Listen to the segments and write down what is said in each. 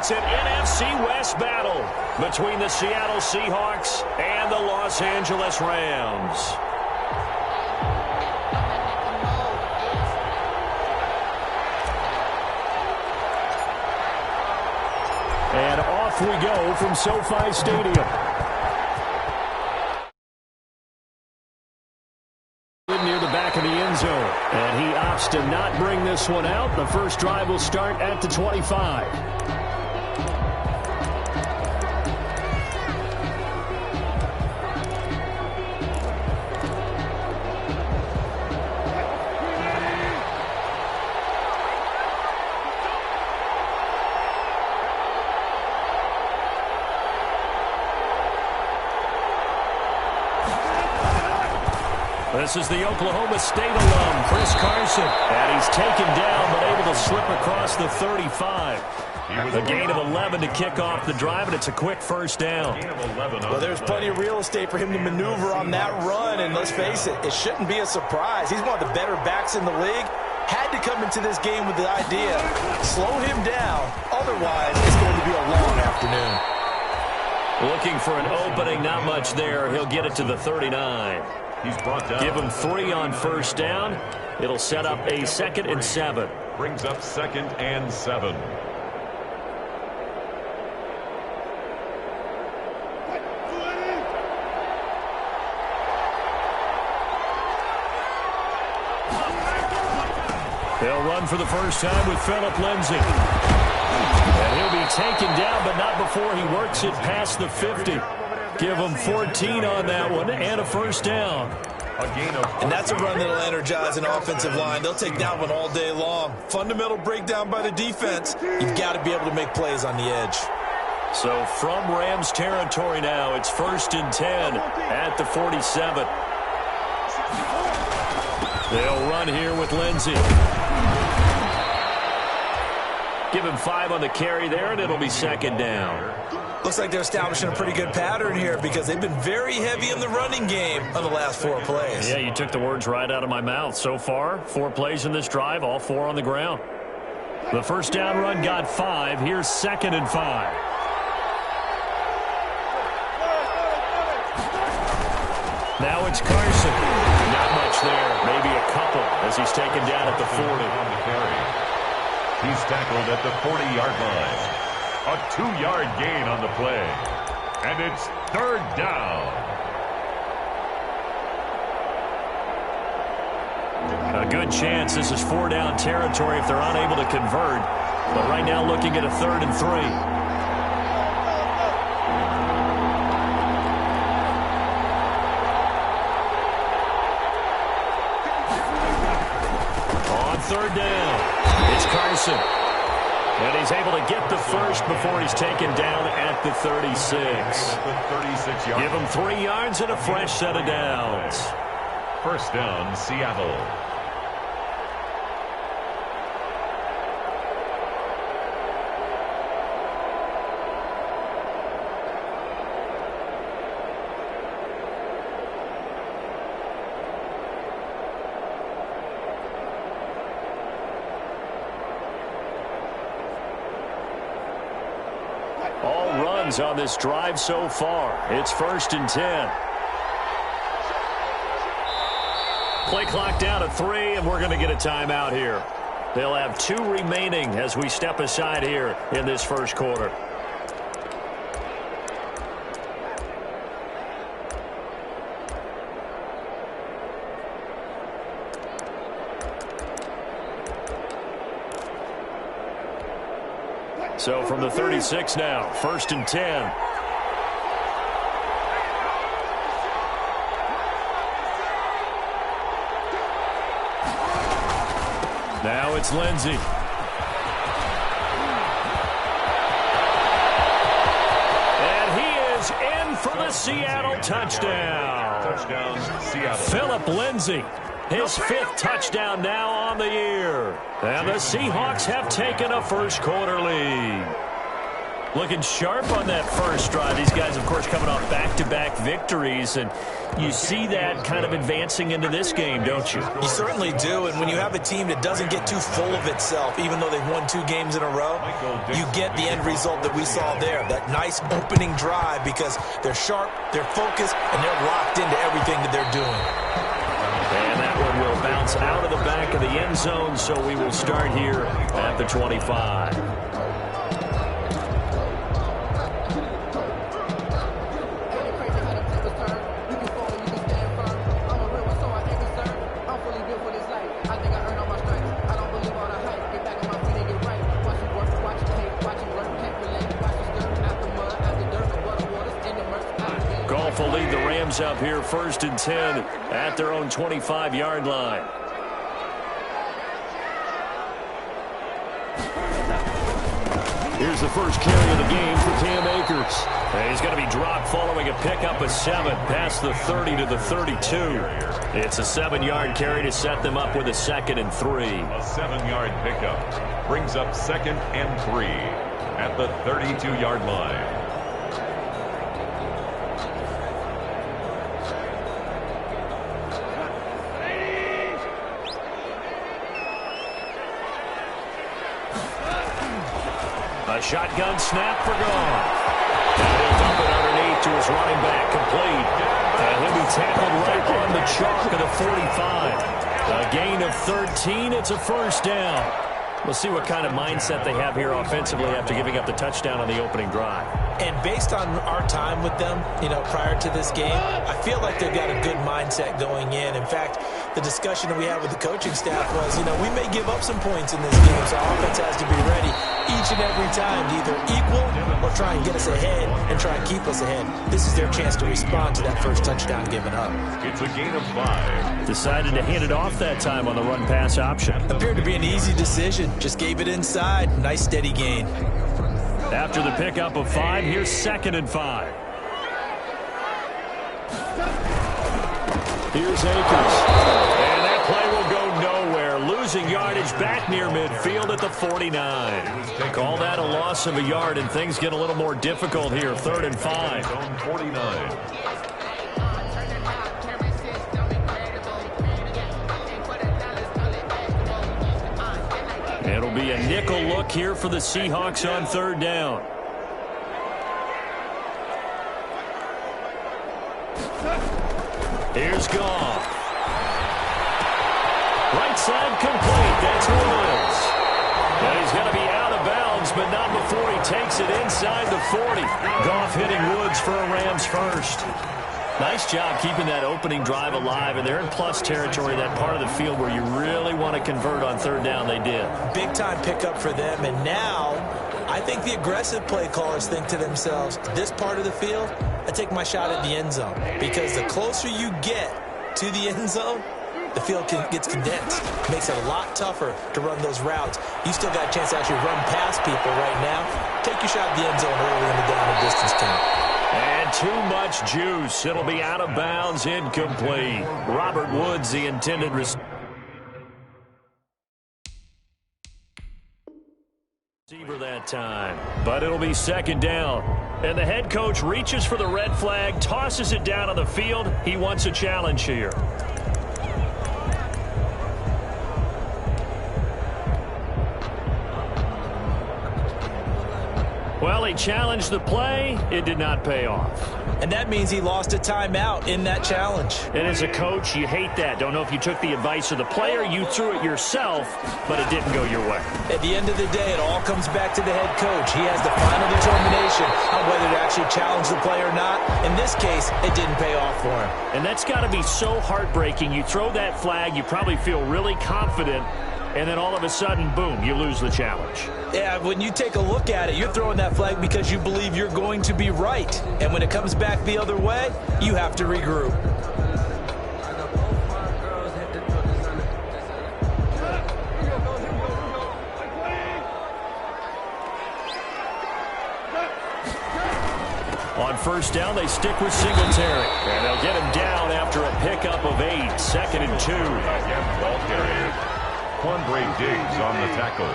It's an NFC West battle between the Seattle Seahawks and the Los Angeles Rams. And off we go from SoFi Stadium. Near the back of the end zone. And he opts to not bring this one out. The first drive will start at the 25. This is the Oklahoma State alum, Chris Carson. And he's taken down, but able to slip across the 35. A gain of 11 to kick off the drive, and it's a quick first down. Well, there's plenty of real estate for him to maneuver on that run, and let's face it, it shouldn't be a surprise. He's one of the better backs in the league. Had to come into this game with the idea, slow him down, otherwise it's going to be a long afternoon. Looking for an opening, not much there. He'll get it to the 39. He's brought down. Give him 3 on first down. It'll set up a 2nd and 7. Brings up 2nd and 7. They'll run for the first time with Phillip Lindsay. And he'll be taken down, but not before he works it past the 50. Give him 14 on that one and a first down. And that's a run that'll energize an offensive line. They'll take that one all day long. Fundamental breakdown by the defense. You've got to be able to make plays on the edge. So from Rams territory now, it's 1st and 10 at the 47. They'll run here with Lindsay. Give him 5 on the carry there, and it'll be 2nd down. Looks like they're establishing a pretty good pattern here because they've been very heavy in the running game on the last 4 plays. Yeah, you took the words right out of my mouth. So far, 4 plays in this drive, all 4 on the ground. The first down run got 5. Here's 2nd and 5. Now it's Carson. Not much there. Maybe a couple as he's taken down at the 40. He's tackled at the 40-yard line. A 2-yard gain on the play. And it's 3rd down. A good chance this is 4-down territory if they're unable to convert. But right now looking at a 3rd and 3. On 3rd down, it's Carson. And he's able to get the first before he's taken down at the 36. Give him 3 yards and a fresh set of downs. First down, Seattle. All runs on this drive so far. It's 1st and 10. Play clock down to 3, and we're going to get a timeout here. They'll have 2 remaining as we step aside here in this first quarter. So from the 36 now, 1st and 10. Now it's Lindsay. And he is in for the Seattle touchdown. Touchdown, Seattle. Phillip Lindsay. His 5th touchdown now on the year. And the Seahawks have taken a first quarter lead. Looking sharp on that first drive. These guys, of course, coming off back-to-back victories, and you see that kind of advancing into this game, don't you? You certainly do, and when you have a team that doesn't get too full of itself, even though they've won 2 games in a row, you get the end result that we saw there, that nice opening drive, because they're sharp, they're focused, and they're locked into everything that they're doing. And that one will bounce out of the back of the end zone, so we will start here at the 25. Will lead the Rams up here 1st and 10 at their own 25-yard line. Here's the first carry of the game for Cam Akers. And he's going to be dropped following a pickup of 7 past the 30 to the 32. It's a 7-yard carry to set them up with a 2nd and 3. A 7-yard pickup brings up 2nd and 3 at the 32-yard line. A shotgun snap for Goff. And he'll dump it underneath to his running back, complete. And he'll be tackled right on the chalk of the 45. A gain of 13. It's a first down. We'll see what kind of mindset they have here offensively after giving up the touchdown on the opening drive. And based on our time with them, prior to this game, I feel like they've got a good mindset going in. In fact, the discussion that we had with the coaching staff was, we may give up some points in this game, so our offense has to be ready each and every time to either equal or try and get us ahead and try and keep us ahead. This is their chance to respond to that first touchdown given up. It's a gain of 5. Decided to hand it off that time on the run-pass option. Appeared to be an easy decision. Just gave it inside. Nice steady gain. After the pickup of 5, here's 2nd and 5. Here's Akers. And that play will go nowhere. Losing yardage back near midfield at the 49. Call that a loss of a yard, and things get a little more difficult here. 3rd and 5. On 49. It'll be a nickel look here for the Seahawks on 3rd down. Here's Goff. Right side complete. That's Woods. And he's going to be out of bounds, but not before he takes it inside the 40. Goff hitting Woods for a Rams first. Nice job keeping that opening drive alive, and they're in plus territory, that part of the field where you really want to convert on 3rd down. They did. Big-time pickup for them, and now I think the aggressive play callers think to themselves, this part of the field, I take my shot at the end zone, because the closer you get to the end zone, the field gets condensed. Makes it a lot tougher to run those routes. You still got a chance to actually run past people right now. Take your shot at the end zone early in the down and distance count. And too much juice. It'll be out of bounds, incomplete. Robert Woods, the intended receiver that time. But it'll be 2nd down. And the head coach reaches for the red flag, tosses it down on the field. He wants a challenge here. Well, he challenged the play. It did not pay off. And that means he lost a timeout in that challenge. And as a coach, you hate that. Don't know if you took the advice of the player, you threw it yourself, but it didn't go your way. At the end of the day, it all comes back to the head coach. He has the final determination on whether to actually challenge the play or not. In this case, it didn't pay off for him. And that's got to be so heartbreaking. You throw that flag, you probably feel really confident, and then all of a sudden, boom, you lose the challenge. Yeah, when you take a look at it, you're throwing that flag because you believe you're going to be right. And when it comes back the other way, you have to regroup. On 1st down, they stick with Singletary. And they'll get him down after a pickup of 8. 2nd and 2. Again, ball carrier. Quandre Diggs on the tackle.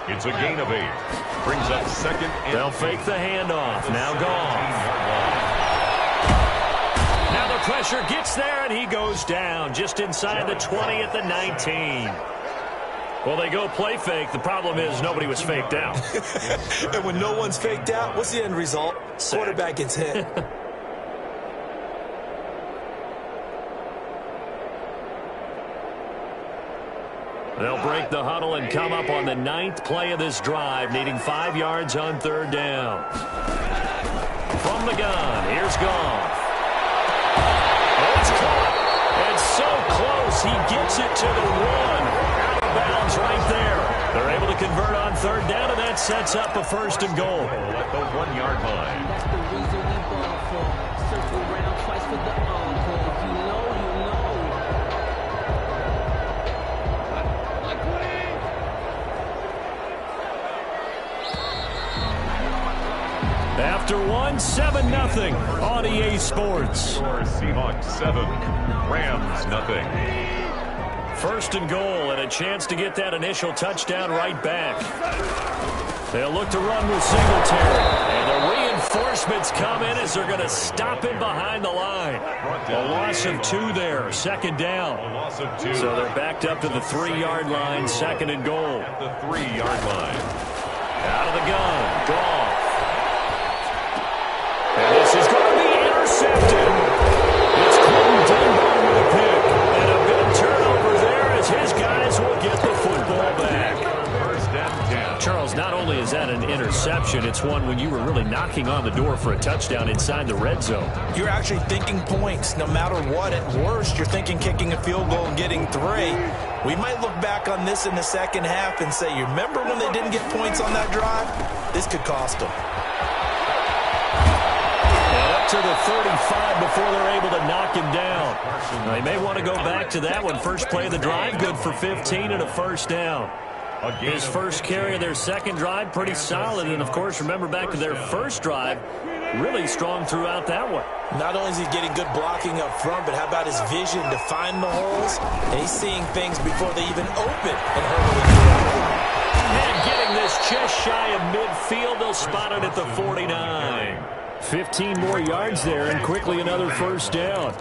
It's a gain of 8. Brings up second and they'll fake the handoff. Now Goff. Now the pressure gets there, and he goes down just inside the 20 at the 19. Well, they go play fake. The problem is nobody was faked out. And when no one's faked out, what's the end result? Sack. Quarterback gets hit. They'll break the huddle and come up on the 9th play of this drive, needing 5 yards on 3rd down. From the gun, here's Goff. Oh, it's caught. And so close, he gets it to the 1. Out of bounds right there. They're able to convert on 3rd down, and that sets up a 1st and goal. At the 1-yard line. That's the reason we ball for. Circle around twice for the encore. If you know, you know. After 1, 7-0 on EA Sports. Seahawks 7, Rams 0. 1st and goal, and a chance to get that initial touchdown right back. They'll look to run with Singletary, and the reinforcements come in as they're going to stop him behind the line. A loss of 2 there, 2nd down. A loss of 2. So they're backed up to the 3-yard line, 2nd and goal. At the 3-yard line. Out of the gun, Goff. And this is going to be intercepted. It's Quentin Dunbar with a pick. And a big turnover there as his guys will get the football back. 1st and 10. Charles, not only is that an interception, it's one when you were really knocking on the door for a touchdown inside the red zone. You're actually thinking points no matter what. At worst, you're thinking kicking a field goal and getting 3. We might look back on this in the second half and say, you remember when they didn't get points on that drive? This could cost them. To the 35 before they're able to knock him down. They may want to go back to that one. First play of the drive, good for 15 and a 1st down. His first carry of their 2nd drive, pretty solid. And, of course, remember back to their 1st drive, really strong throughout that one. Not only is he getting good blocking up front, but how about his vision to find the holes? And he's seeing things before they even open and hurtling through. And getting this just shy of midfield, they'll spot it at the 49. 15 more yards there, and quickly another 1st down.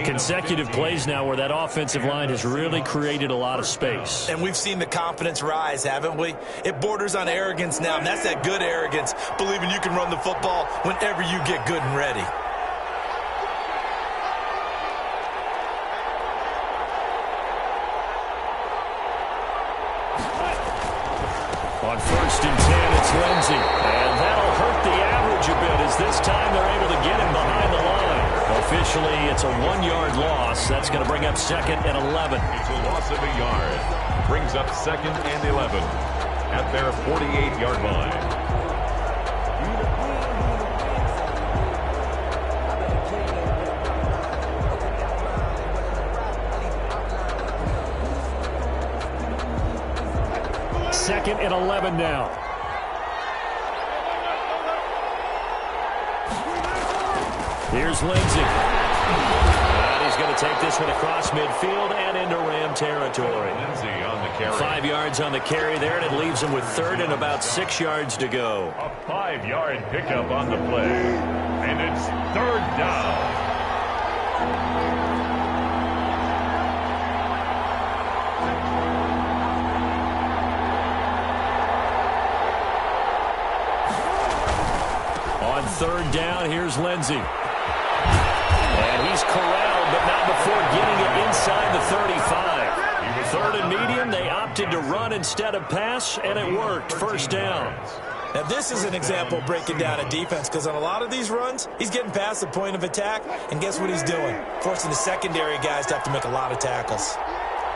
Consecutive plays now where that offensive line has really created a lot of space. And we've seen the confidence rise, haven't we? It borders on arrogance now, and that's that good arrogance, believing you can run the football whenever you get good and ready. On 1st and 10, it's Lindsey. And that'll hurt the average a bit as this time they're able to get him behind the line. Officially, it's a 1-yard loss. That's going to bring up 2nd and 11. It's a loss of a yard. Brings up 2nd and 11 at their 48-yard line. Second and 11 now. Here's Lindsey. And he's going to take this one across midfield and into Ram territory. Lindsey on the carry. 5 yards on the carry there, and it leaves him with 3rd and about 6 yards to go. A 5-yard pickup on the play. And it's 3rd down. On 3rd down, here's Lindsey. And he's corralled, but not before getting it inside the 35. 3rd and medium, they opted to run instead of pass, and it worked. 1st down. Now, this is an example of breaking down a defense, because on a lot of these runs, he's getting past the point of attack, and guess what he's doing? Forcing the secondary guys to have to make a lot of tackles.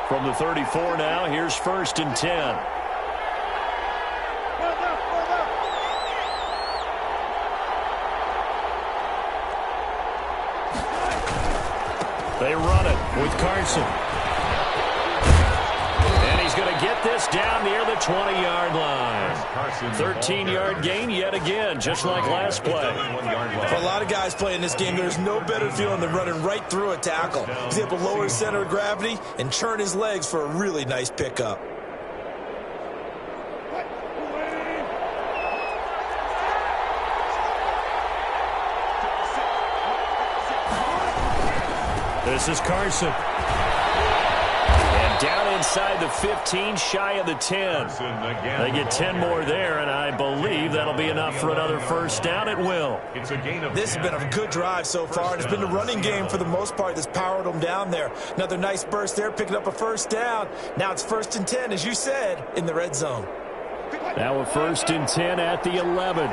From the 34 now, here's 1st and 10. They run it with Carson. And he's going to get this down near the 20-yard line. 13-yard gain yet again, just like last play. For a lot of guys playing this game, there's no better feeling than running right through a tackle. He's able to lower his center of gravity and churn his legs for a really nice pickup. This is Carson. And down inside the 15, shy of the 10. They get 10 more there, and I believe that'll be enough for another first down. It will. This has been a good drive so far, and it's been the running game for the most part that's powered them down there. Another nice burst there, picking up a first down. Now it's 1st and 10, as you said, in the red zone. Now a 1st and 10 at the 11.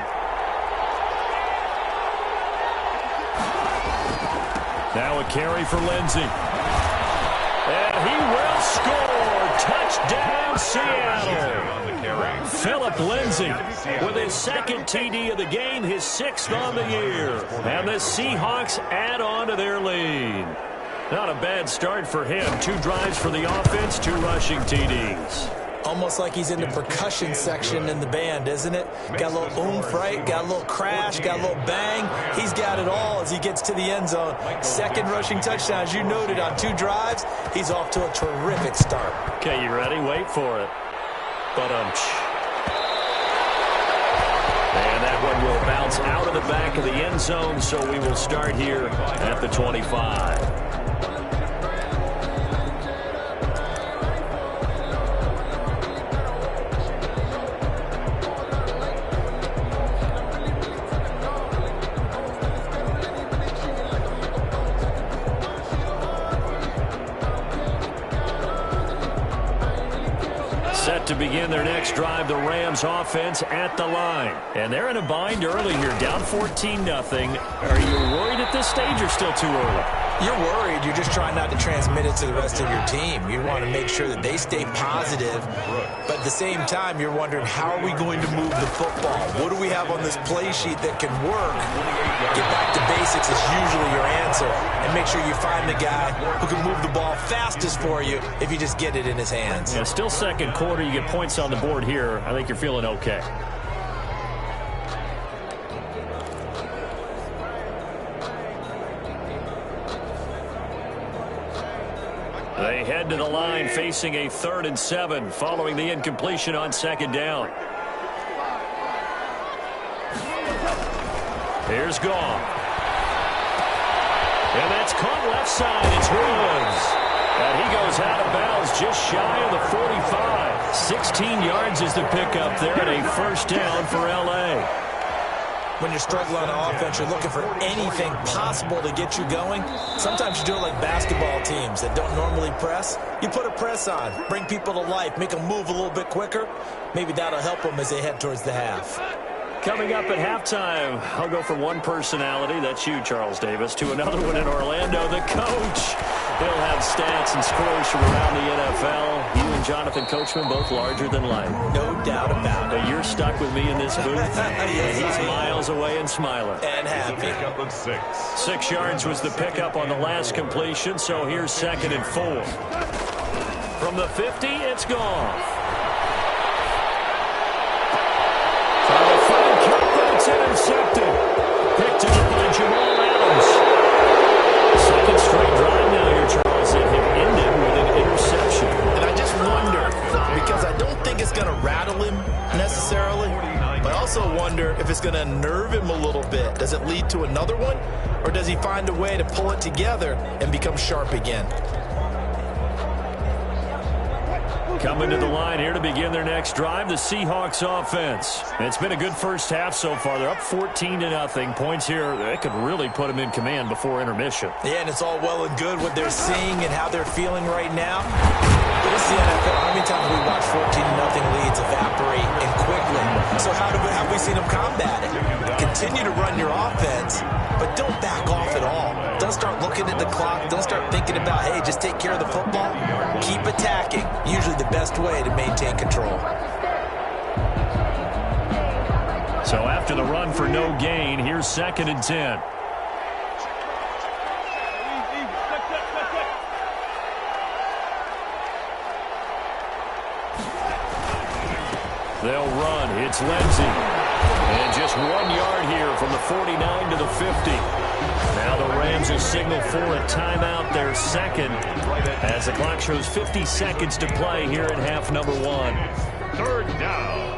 Now a carry for Lindsey. And he will score. Touchdown, Seattle. Philip Lindsey with his 2nd TD of the game, his 6th on the year. And the Seahawks add on to their lead. Not a bad start for him. 2 drives for the offense, 2 rushing TDs. Almost like he's in the percussion section in the band, isn't it? Got a little oomph, right? Got a little crash, got a little bang. He's got it all as he gets to the end zone. 2nd rushing touchdown, as you noted, on 2 drives. He's off to a terrific start. Okay, you ready? Wait for it. And that one will bounce out of the back of the end zone, so we will start here at the 25. Set to begin their next drive, the Rams offense at the line. And they're in a bind early here, down 14-0. Are you worried at this stage or still too early? You're worried. You're just trying not to transmit it to the rest of your team. You want to make sure that they stay positive. But at the same time, you're wondering, how are we going to move the football? What do we have on this play sheet that can work? Get back to basics is usually your answer. And make sure you find the guy who can move the ball fastest for you if you just get it in his hands. Yeah, still 2nd quarter. You get points on the board here. I think you're feeling okay. They head to the line facing a 3rd and 7 following the incompletion on 2nd down. Here's Goff. And that's caught left side. It's Woods. And he goes out of bounds just shy of the 45. 16 yards is the pickup there, and a first down for L.A. When you're struggling on offense, you're looking for anything possible to get you going. Sometimes you do it like basketball teams that don't normally press. You put a press on, bring people to life, make them move a little bit quicker. Maybe that'll help them as they head towards the half. Coming up at halftime, I'll go from one personality, that's you, Charles Davis, to another one in Orlando, the coach. He'll have stats and scores from around the NFL. You and Jonathan Coachman, both larger than life. No doubt about it. But you're stuck with me in this booth. Yes, He's miles away and smiling. And happy. 6 yards was the pickup on the last completion, so here's 2nd and 4. From the 50, it's gone. It's intercepted. Picked up by Jamal Adams. 2nd straight drive now here, Charles, that have ended with an interception. And I just wonder, because I don't think it's going to rattle him necessarily, but I also wonder if it's going to nerve him a little bit. Does it lead to another one, or does he find a way to pull it together and become sharp again? Coming to the line here to begin their next drive, the Seahawks offense. It's been a good first half so far. They're up 14-0. Points here, they could really put them in command before intermission. Yeah, and it's all well and good what they're seeing and how they're feeling right now. But it's the NFL. How many times have we watched 14-0 leads evaporate and quickly? So have we seen them combat it? Continue to run your offense, but don't back off at all. Don't start looking at the clock. Don't start thinking about, hey, just take care of the football. Keep attacking. Usually the best way to maintain control. So after the run for no gain, here's 2nd and 10. They'll run. It's Lindsey. And just 1 yard here from the 49 to the 50. Now the Rams will signal for a timeout, their 2nd, as the clock shows 50 seconds to play here in half number 1. 3rd down.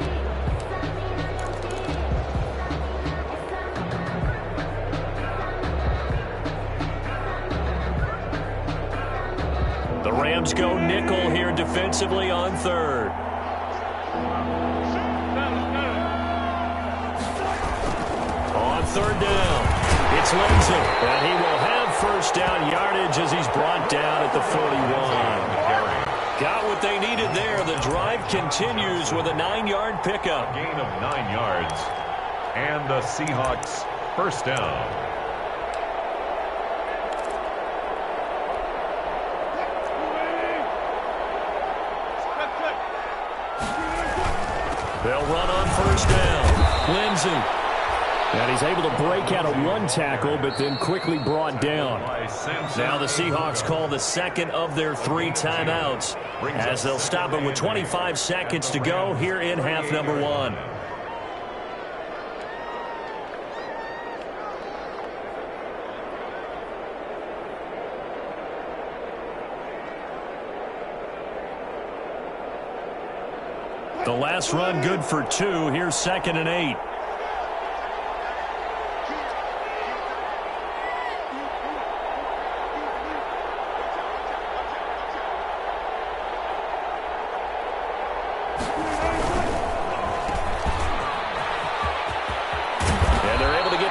Rams go nickel here defensively on third. On third down, it's Lindsey, and he will have first down yardage as he's brought down at the 41. Got what they needed there. The drive continues with a 9-yard pickup. Gain of 9 yards, and the Seahawks first down. They'll run on first down. Lindsey. And he's able to break out of one tackle, but then quickly brought down. Now the Seahawks call the second of their 3 timeouts as they'll stop it with 25 seconds to go here in half number 1. The last run good for 2. Here's 2nd and 8.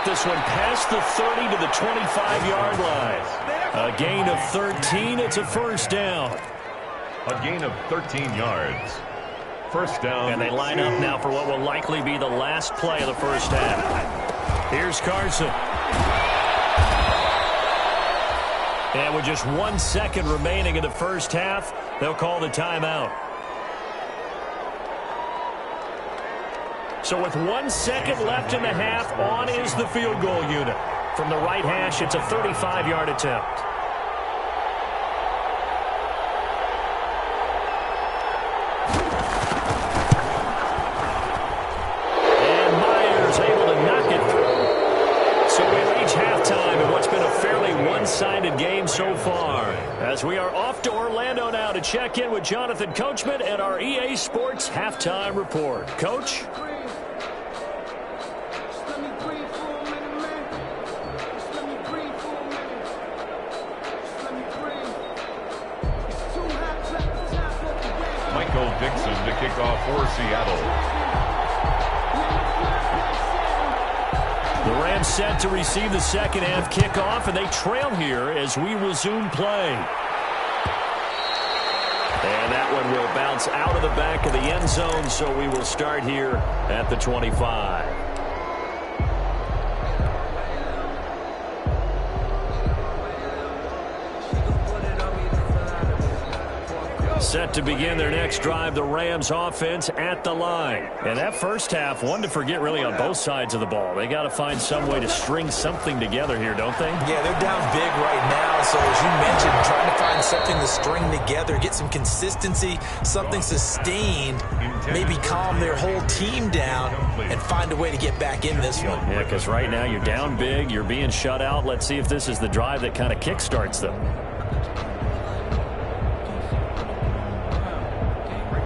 This one past the 30 to the 25-yard line. A gain of 13. It's a first down. A gain of 13 yards. First down. And they line up now for what will likely be the last play of the first half. Here's Carson. And with just 1 second remaining in the first half, they'll call the timeout. So with 1 second left in the half, on is the field goal unit. From the right hash, it's a 35-yard attempt. And Myers able to knock it through. So we reach halftime in what's been a fairly one-sided game so far. As we are off to Orlando now to check in with Jonathan Coachman and our EA Sports Halftime Report. Coach? Dixon to kick off for Seattle. The Rams set to receive the second half kickoff, and they trail here as we resume play. And that one will bounce out of the back of the end zone, so we will start here at the 25. Set to begin their next drive, the Rams offense at the line. And that first half, one to forget really on both sides of the ball. They got to find some way to string something together here, don't they? Yeah, they're down big right now. So as you mentioned, trying to find something to string together, get some consistency, something sustained, maybe calm their whole team down and find a way to get back in this one. Yeah, because right now you're down big, you're being shut out. Let's see if this is the drive that kind of kickstarts them.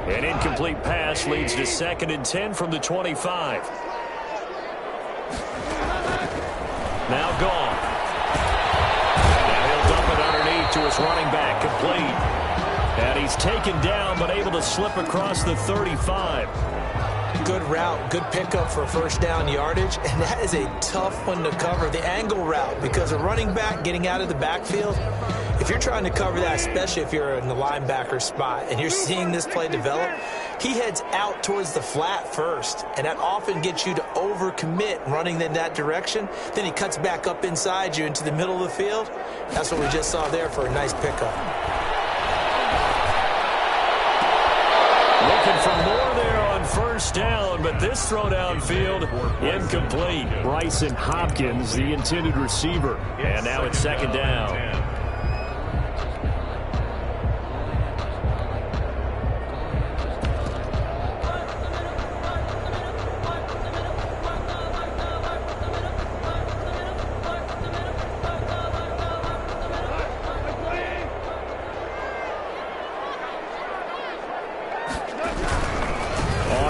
An incomplete pass leads to 2nd and 10 from the 25. Now gone. Now he'll dump it underneath to his running back, complete. And he's taken down but able to slip across the 35. Good route, good pickup for first down yardage, and that is a tough one to cover. The angle route, because a running back getting out of the backfield, if you're trying to cover that, especially if you're in the linebacker spot and you're seeing this play develop, he heads out towards the flat first, and that often gets you to overcommit running in that direction. Then he cuts back up inside you into the middle of the field. That's what we just saw there for a nice pickup. Looking for more there on first down, but this throw downfield incomplete. Bryson Hopkins, the intended receiver. And now it's 2nd down.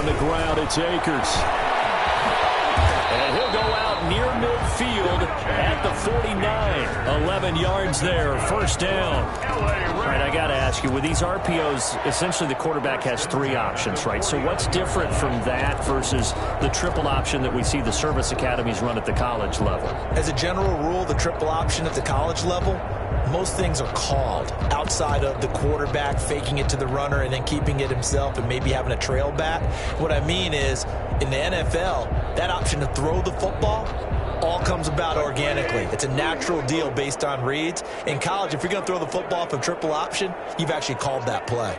On the ground, it's Akers. And he'll go out near midfield at at the 49. 11 yards there, first down. All right, I got to ask you, with these RPOs, essentially the quarterback has 3 options, right? So what's different from that versus the triple option that we see the service academies run at the college level? As a general rule, the triple option at the college level, most things are called outside of the quarterback faking it to the runner and then keeping it himself and maybe having a trail back. What I mean is, in the NFL, that option to throw the football all comes about organically. It's a natural deal based on reads. In college, if you're going to throw the football off a triple option, you've actually called that play.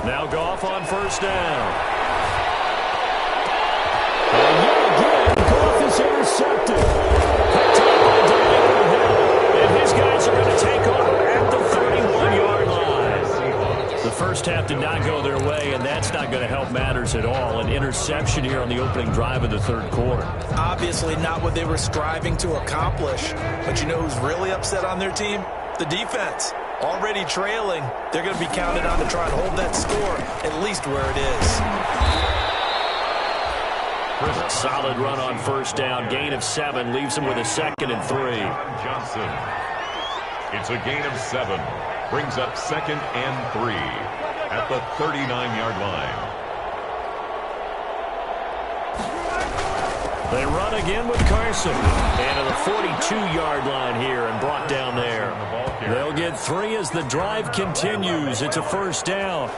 Now Goff on first down. And yet again, Goff is intercepted. And his guys are going to take over at the 31-yard line. The first half did not go their way, and that's not going to help matters at all. An interception here on the opening drive of the third quarter. Obviously not what they were striving to accomplish. But you know who's really upset on their team? The defense. Already trailing, they're going to be counted on to try and hold that score at least where it is. Solid run on first down. Gain of 7 leaves him with a 2nd and 3. Johnson. It's a gain of 7. Brings up 2nd and 3 at the 39-yard line. They run again with Carson. And to the 42-yard line here and brought down there. They'll get 3 as the drive continues. It's a first down.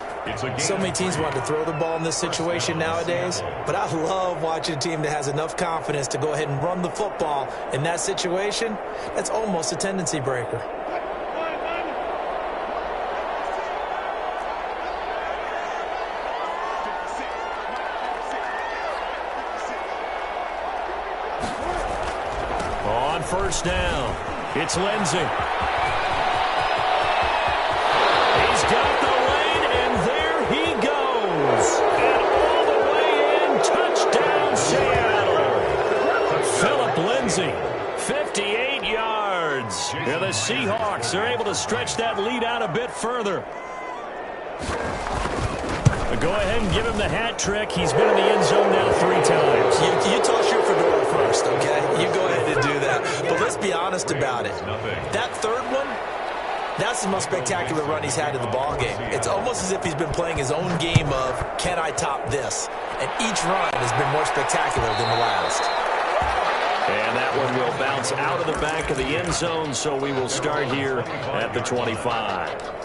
So many teams want to throw the ball in this situation nowadays, but I love watching a team that has enough confidence to go ahead and run the football in that situation. That's almost a tendency breaker. On first down, it's Lindsey. He's got the lane, and there he goes. And all the way in, touchdown Seattle. Philip Lindsey, 58 yards. And the Seahawks are able to stretch that lead out a bit further. Go ahead and give him the hat trick. He's been in the end zone now 3 times. You toss your fedora first, okay? You go ahead and do that. But let's be honest about it. That third one, that's the most spectacular run he's had in the ball game. It's almost as if he's been playing his own game of, can I top this? And each run has been more spectacular than the last. And that one will bounce out of the back of the end zone, so we will start here at the 25.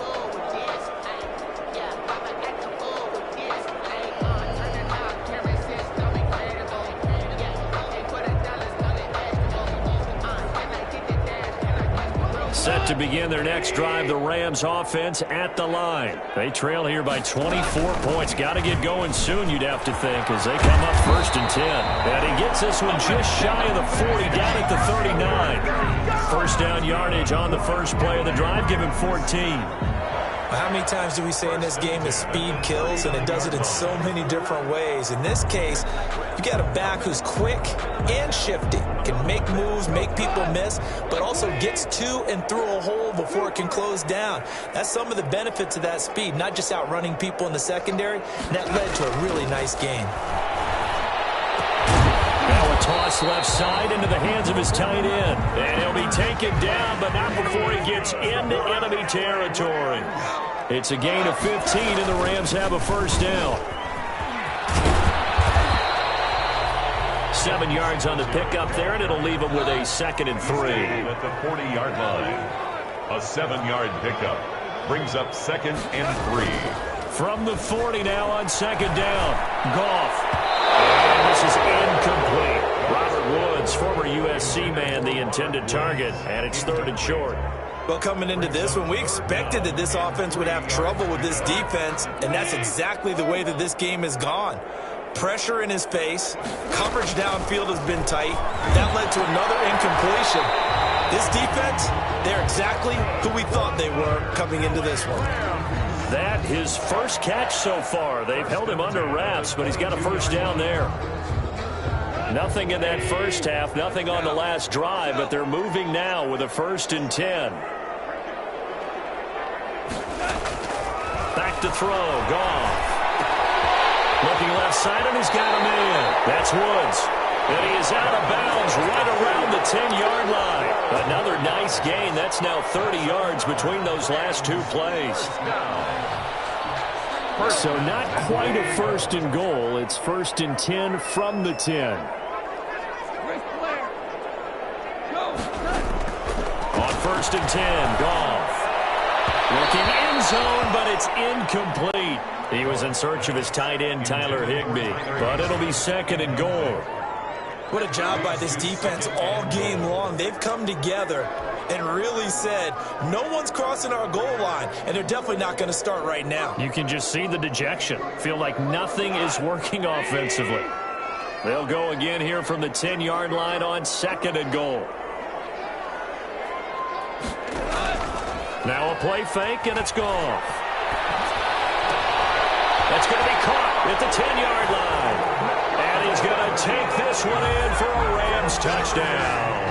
Set to begin their next drive, the Rams offense at the line. They trail here by 24 points. Got to get going soon, you'd have to think, as they come up 1st and 10. And he gets this one just shy of the 40, down at the 39. First down yardage on the first play of the drive, give him 14. How many times do we say in this game that speed kills, and it does it in so many different ways? In this case, you got a back who's quick and shifty, can make moves, make people miss, but also gets to and through a hole before it can close down. That's some of the benefits of that speed, not just outrunning people in the secondary, and that led to a really nice game. Now a toss left side into the hands of his tight end. And he'll be taken down, but not before he gets into enemy territory. It's a gain of 15, and the Rams have a first down. 7 yards on the pickup there, and it'll leave him with a 2nd and 3. At the 40-yard line. A 7-yard pickup. Brings up 2nd and 3. From the 40 now on 2nd down. Goff. And this is incomplete. Robert Woods, former USC man, the intended target, and it's 3rd and short. Well, coming into this one, we expected that this offense would have trouble with this defense, and that's exactly the way that this game has gone. Pressure in his face, coverage downfield has been tight. That led to another incompletion. This defense, they're exactly who we thought they were coming into this one. That his first catch so far. They've held him under wraps, but he's got a first down there. Nothing in that first half, nothing on the last drive, but they're moving now with a 1st and 10. Back to throw, Goff. Looking left side, and he's got a man. That's Woods. And he is out of bounds right around the 10-yard line. Another nice gain. That's now 30 yards between those last two plays. So not quite a first and goal. It's first and 10 from the 10. On first and 10, Goff. Looking end zone, but it's incomplete. He was in search of his tight end, Tyler Higbee. But it'll be second and goal. What a job by this defense all game long. They've come together and really said, no one's crossing our goal line, and they're definitely not going to start right now. You can just see the dejection. Feel like nothing is working offensively. They'll go again here from the 10-yard line on second and goal. Now a play fake, and it's gone. That's going to be caught at the 10-yard line. And he's going to take this one in for a Rams touchdown.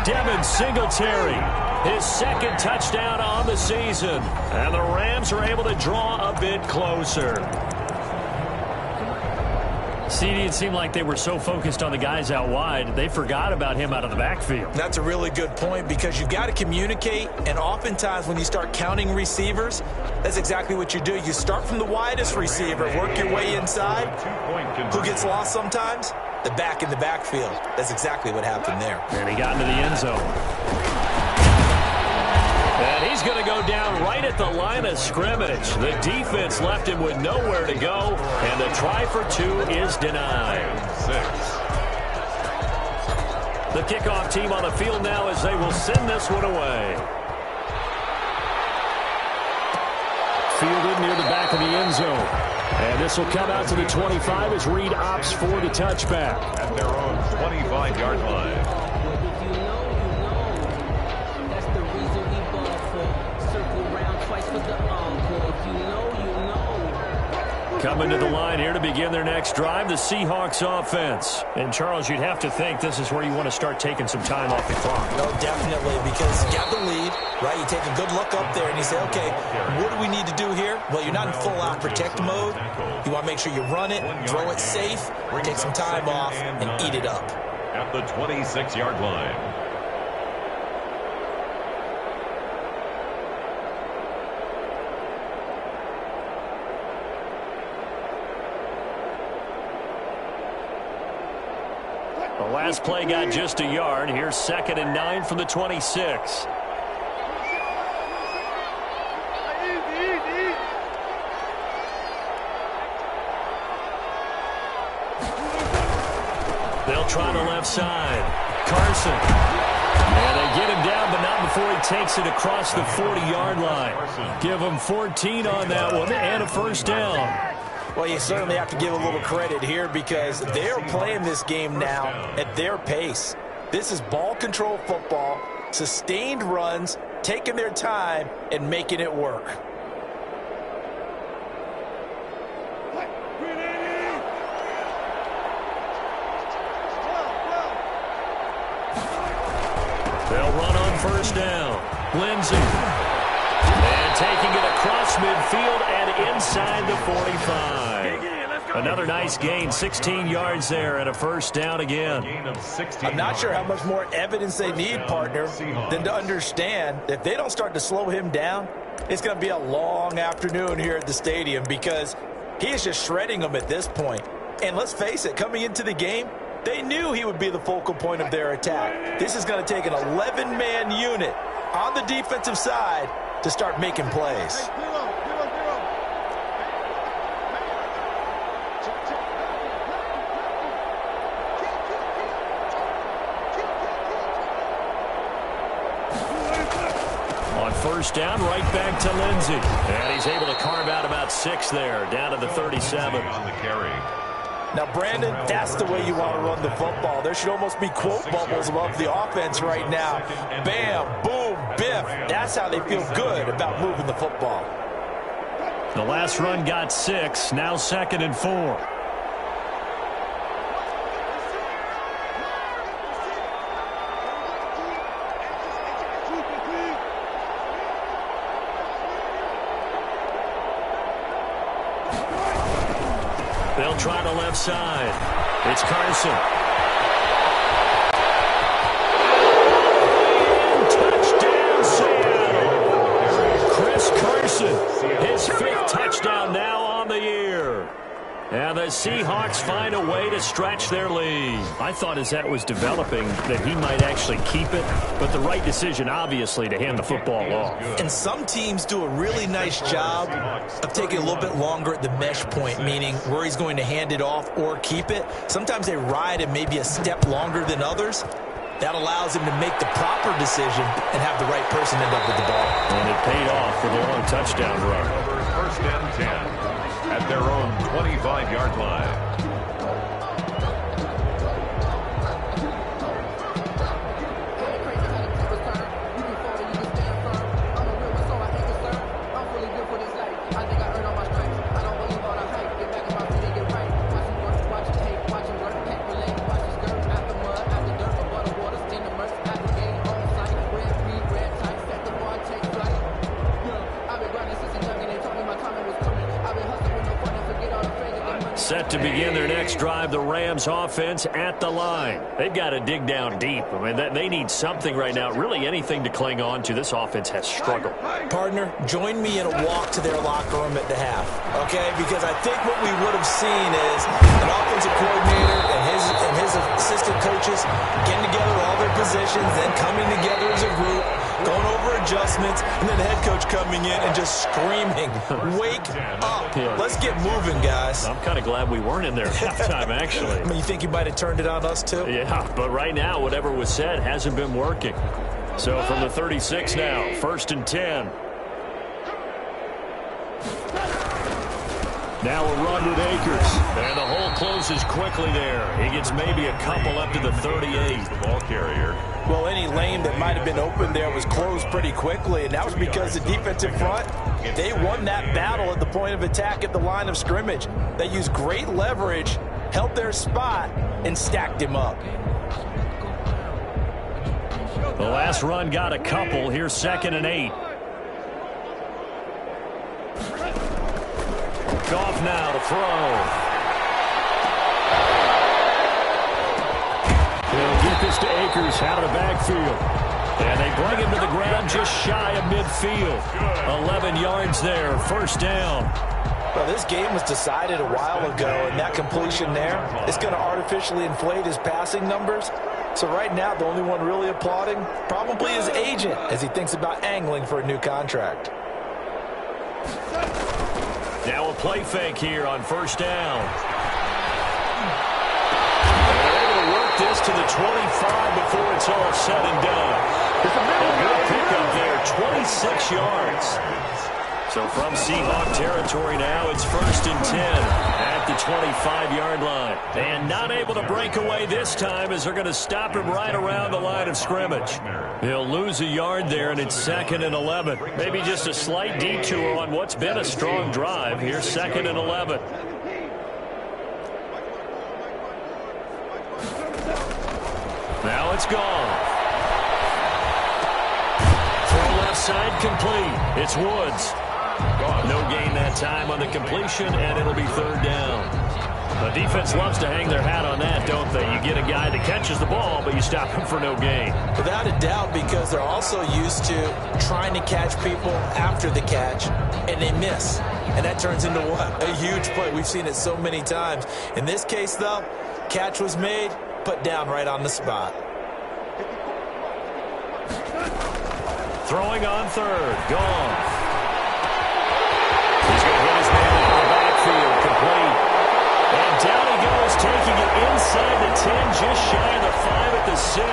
Devin Singletary, his second touchdown on the season. And the Rams are able to draw a bit closer. CD, it seemed like they were so focused on the guys out wide, they forgot about him out of the backfield. That's a really good point because you've got to communicate, and oftentimes when you start counting receivers, that's exactly what you do. You start from the widest receiver, work your way inside. Who gets lost sometimes? The back in the backfield. That's exactly what happened there. And he got into the end zone. And he's going to go down right at the line of scrimmage. The defense left him with nowhere to go, and the try for two is denied. The kickoff team on the field now as they will send this one away. Fielded near the back of the end zone. And this will come out to the 25 as Reed opts for the touchback. At their own 25-yard line. Coming to the line here to begin their next drive, the Seahawks offense. And, Charles, you'd have to think this is where you want to start taking some time off the clock. No, definitely, because you got the lead, right? You take a good look up there and you say, okay, what do we need to do here? Well, you're not in full-out protect mode. You want to make sure you run it, throw it safe, take some time off, and eat it up. At the 26-yard line. The last play got just a yard. Here's second and 9 from the 26. They'll try the left side. Carson. And they get him down, but not before he takes it across the 40-yard line. Give him 14 on that one and a first down. Well, you certainly have to give a little credit here because they're playing this game now at their pace. This is ball control football, sustained runs, taking their time, and making it work. They'll run on first down. Lindsey. And taking it across midfield and inside the 45. Another nice gain, 16 yards there and a first down again. I'm not sure how much more evidence they need, partner, than to understand that if they don't start to slow him down, it's going to be a long afternoon here at the stadium because he is just shredding them at this point. And let's face it, coming into the game, they knew he would be the focal point of their attack. This is going to take an 11-man unit on the defensive side to start making plays. On first down, right back to Lindsey. And he's able to carve out about 6 there, down to the 37. On the carry. Now, Brandon, that's the way you want to run the football. There should almost be quote bubbles above the offense right now. Bam, boom, biff. That's how they feel good about moving the football. The last run got 6, now second and 4. They'll try the left side. It's Carson. fifth touchdown now on the year. And the Seahawks find a way to stretch their lead. I thought as that was developing that he might actually keep it, but the right decision, obviously, to hand the football off. And some teams do a really nice job of taking a little bit longer at the mesh point, meaning where he's going to hand it off or keep it. Sometimes they ride it maybe a step longer than others. That allows him to make the proper decision and have the right person end up with the ball. And it paid off with a long touchdown run. First and 10 at their own 25-yard line. Set to begin their next drive, the Rams offense at the line. They've got to dig down deep. I mean, they need something right now, really anything to cling on to. This offense has struggled. Partner, join me in a walk to their locker room at the half, okay? Because I think what we would have seen is an offensive coordinator and his assistant coaches getting together all their positions, then coming together as a group, going over adjustments, and then the head coach coming in and just screaming, wake up. Yeah. Let's get moving, guys. I'm kind of glad we weren't in there at halftime, actually. I mean, you think you might have turned it on us, too? Yeah, but right now, whatever was said hasn't been working. So from the 36 now, first and 10. Now a run with Akers. And the hole closes quickly there. He gets maybe a couple up to the 38. Ball carrier. Well, any lane that might have been open there was closed pretty quickly, and that was because the defensive front, they won that battle at the point of attack at the line of scrimmage. They used great leverage, held their spot, and stacked him up. The last run got a couple. Here's 2nd and 8. Goff now to throw. He'll get this to Akers out of the backfield. And they bring him to the ground just shy of midfield. 11 yards there, first down. Well, this game was decided a while ago, and that completion there is going to artificially inflate his passing numbers. So right now, the only one really applauding probably his agent as he thinks about angling for a new contract. Now a play fake here on first down. This to the 25 before it's all said and done. A good pickup there, 26 yards. So from Seahawk territory now, it's first and 10 at the 25-yard line. And not able to break away this time as they're going to stop him right around the line of scrimmage. He'll lose a yard there, and it's 2nd and 11. Maybe just a slight detour on what's been a strong drive. Here's 2nd and 11. Now it's gone. Throw left side complete. It's Woods. No gain that time on the completion, and it'll be 3rd down. The defense loves to hang their hat on that, don't they? You get a guy that catches the ball, but you stop him for no gain. Without a doubt, because they're also used to trying to catch people after the catch, and they miss. And that turns into what? A huge play. We've seen it so many times. In this case, though, catch was made, put down right on the spot. Throwing on 3rd. Gone. He's going to hit his man in the backfield. Complete. And down he goes, taking it inside the 10, just shy of the 5 at the 6.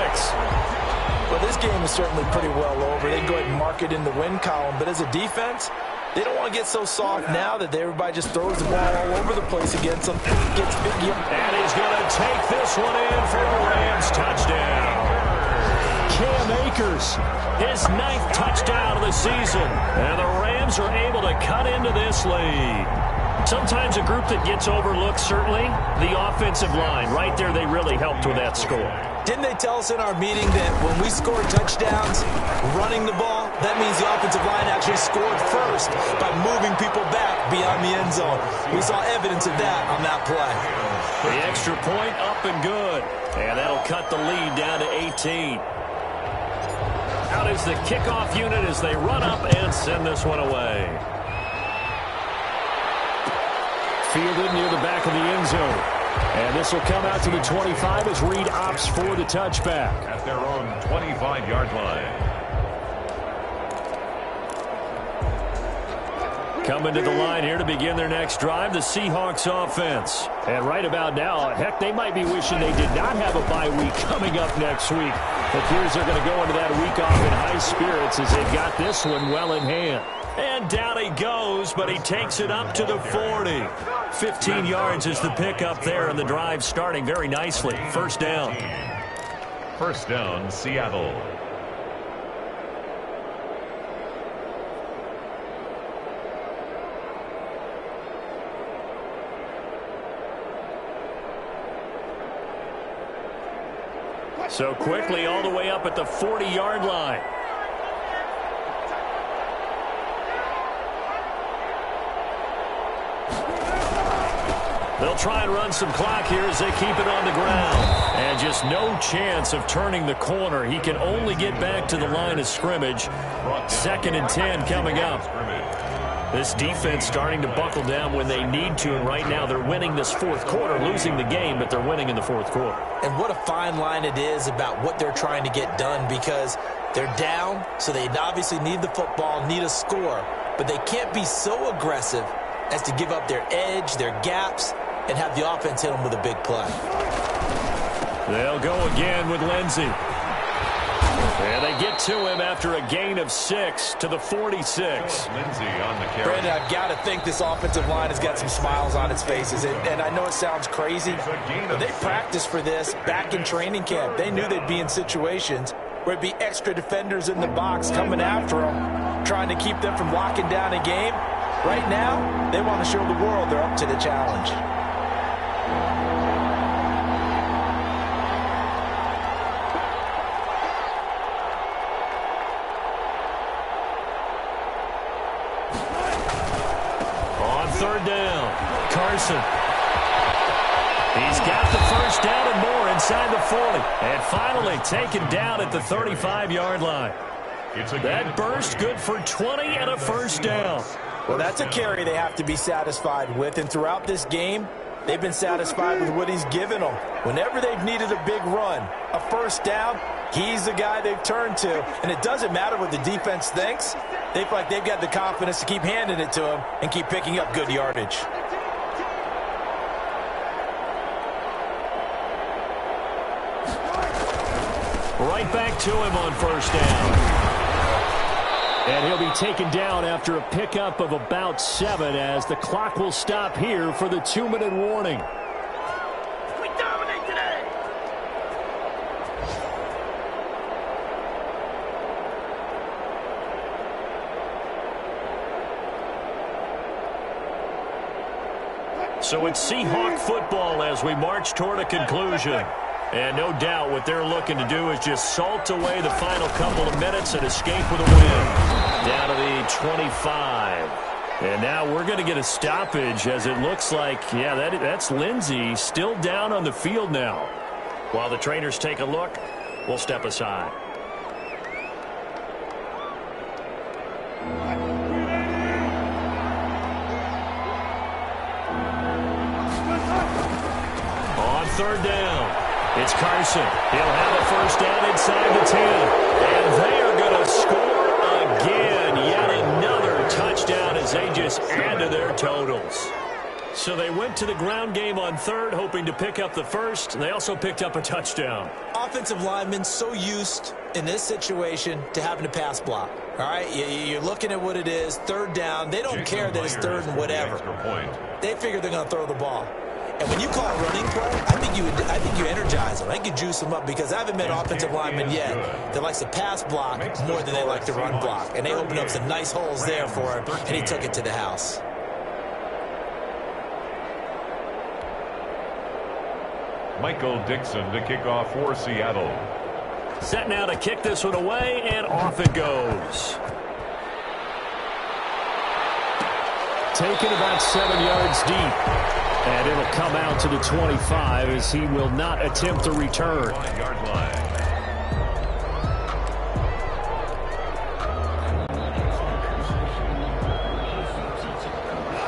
Well, this game is certainly pretty well over. They can go ahead and mark it in the win column. But as a defense, they don't want to get so soft now that everybody just throws the ball all over the place against them. Gets big. And he's going to take this one in for a Rams touchdown. Cam Akers, his 9th touchdown of the season. And the Rams are able to cut into this lead. Sometimes a group that gets overlooked, certainly, the offensive line. Right there, they really helped with that score. Didn't they tell us in our meeting that when we score touchdowns running the ball, that means the offensive line actually scored first by moving people back beyond the end zone? We saw evidence of that on that play. The extra point up and good. And that'll cut the lead down to 18. Out is the kickoff unit as they run up and send this one away. fielded near the back of the end zone. And this will come out to the 25 as Reed opts for the touchback. At their own 25-yard line. Coming to the line here to begin their next drive, the Seahawks offense. And right about now, heck, they might be wishing they did not have a bye week coming up next week. It appears they're going to go into that week off in high spirits as they've got this one well in hand. And down he goes, but he takes it up to the 40. 15 yards is the pickup there, and the drive starting very nicely. First down. First down, Seattle. So quickly all the way up at the 40-yard line. They'll try and run some clock here as they keep it on the ground. And just no chance of turning the corner. He can only get back to the line of scrimmage. 2nd and 10 coming up. This defense starting to buckle down when they need to, and right now they're winning this fourth quarter, losing the game, but they're winning in the fourth quarter. And what a fine line it is about what they're trying to get done, because they're down, so they obviously need the football, need a score, but they can't be so aggressive as to give up their edge, their gaps, and have the offense hit them with a big play. They'll go again with Lindsey. And they get to him after a gain of 6 to the 46. Lindsey on the carry. Brandon, I've got to think this offensive line has got some smiles on its faces. And I know it sounds crazy, but they practiced for this back in training camp. They knew they'd be in situations where it'd be extra defenders in the box coming after them, trying to keep them from locking down a game. Right now, they want to show the world they're up to the challenge. Third down, Carson. He's got the first down and more inside the 40. And finally taken down at the 35-yard line. That burst good for 20 and a first down. Well, that's a carry they have to be satisfied with. And throughout this game, they've been satisfied with what he's given them. Whenever they've needed a big run, a first down, he's the guy they've turned to. And it doesn't matter what the defense thinks. They feel like they've got the confidence to keep handing it to him and keep picking up good yardage. Right back to him on first down. And he'll be taken down after a pickup of about 7 as the clock will stop here for the 2-minute warning. We dominate today. So it's Seahawk football as we march toward a conclusion. And no doubt what they're looking to do is just salt away the final couple of minutes and escape with a win. Down to the 25. And now we're going to get a stoppage as it looks like, yeah, that's Lindsey still down on the field now. While the trainers take a look, we'll step aside. On third down. It's Carson. He'll have a first down inside the 10. And they are going to score again. Yet another touchdown as they just add to their totals. So they went to the ground game on third, hoping to pick up the first. They also picked up a touchdown. Offensive linemen so used in this situation to having to pass block. All right, you're looking at what it is, third down. They don't care that it's third and whatever. They figure they're going to throw the ball. And when you call a running play, I think you energize them. I think you juice them up, because I haven't met offensive linemen yet that likes to pass block more than they like to run block. And they opened up some nice holes there for him, and he took it to the house. Michael Dixon to kick off for Seattle. Set now to kick this one away, and off it goes. Taken about 7 yards deep. And it'll come out to the 25 as he will not attempt a return. 5-yard line.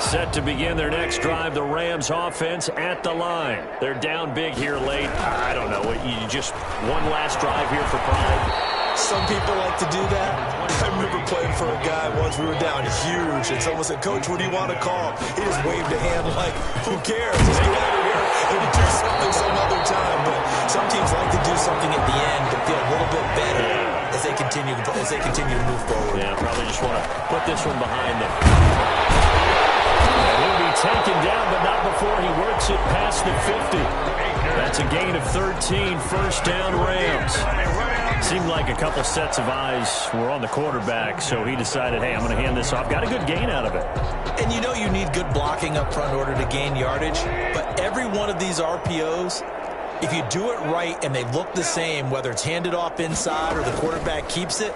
Set to begin their next drive, the Rams offense at the line. They're down big here late. I don't know. You just one last drive here for pride. Some people like to do that. I remember playing for a guy once. We were down huge, and someone said, "Coach, what do you want to call?" He just waved a hand like, "Who cares? Just get out of here and do something some other time." But some teams like to do something at the end to feel a little bit better as they continue to move forward. Yeah, probably just want to put this one behind them. He'll be taken down, but not before he works it past the 50. That's a gain of 13, first down Rams. Seemed like a couple sets of eyes were on the quarterback, so he decided, hey, I'm going to hand this off. Got a good gain out of it. And you know you need good blocking up front in order to gain yardage, but every one of these RPOs, if you do it right and they look the same, whether it's handed off inside or the quarterback keeps it,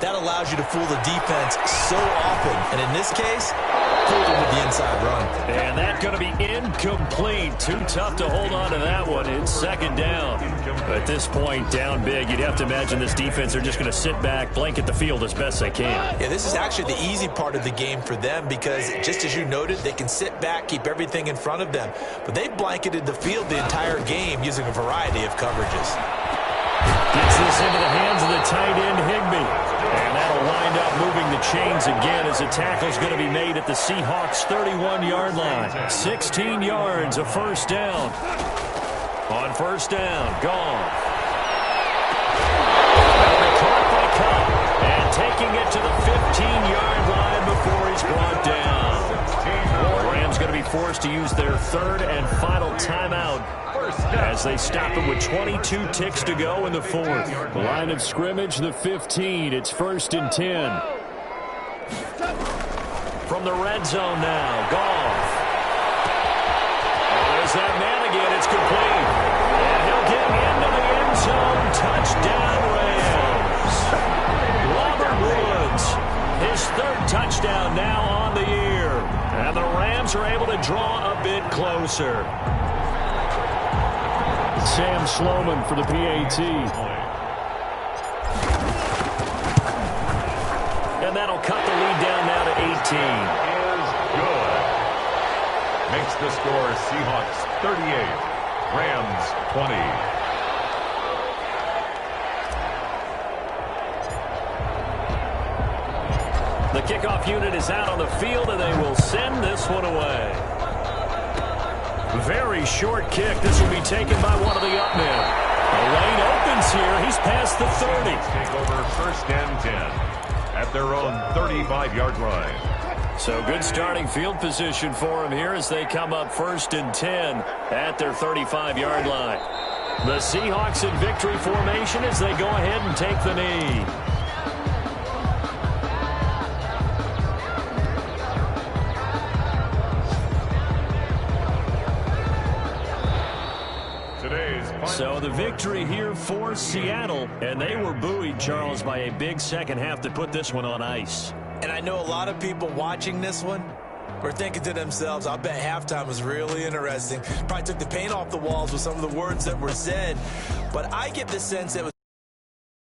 that allows you to fool the defense so often. And in this case, fooled him with the inside run. And that's going to be incomplete. Too tough to hold on to that one. It's second down. At this point, down big, you'd have to imagine this defense, they're just going to sit back, blanket the field as best they can. Yeah, this is actually the easy part of the game for them because, just as you noted, they can sit back, keep everything in front of them. But they've blanketed the field the entire game using a variety of coverages. Gets this into the hands of the tight end, Higbee. And that'll wind up moving the chains again as a tackle's going to be made at the Seahawks' 31-yard line. 16 yards, a first down. On first down, Goff. Caught by Cup. And taking it to the 15-yard line before he's brought down. The Rams going to be forced to use their third and final timeout as they stop him with 22 ticks to go in the fourth. The line of scrimmage, the 15. It's 1st and 10. From the red zone now, Goff. There's that man again. It's complete. And he'll get into the end zone. Touchdown, Rams. Robert Woods, his third touchdown now on the year. And the Rams are able to draw a bit closer. Sam Sloman for the PAT. And that'll cut the lead down now to 18. Is good. Makes the score Seahawks 38, Rams 20. The kickoff unit is out on the field, and they will send this one away. Very short kick. This will be taken by one of the up men. The lane opens here. He's past the 30. Take over 1st and 10 at their own 35-yard line. So good starting field position for him here as they come up 1st and 10 at their 35-yard line. The Seahawks in victory formation as they go ahead and take the knee. So the victory here for Seattle, and they were buoyed, Charles, by a big second half to put this one on ice. And I know a lot of people watching this one were thinking to themselves, I bet halftime was really interesting. Probably took the paint off the walls with some of the words that were said. But I get the sense that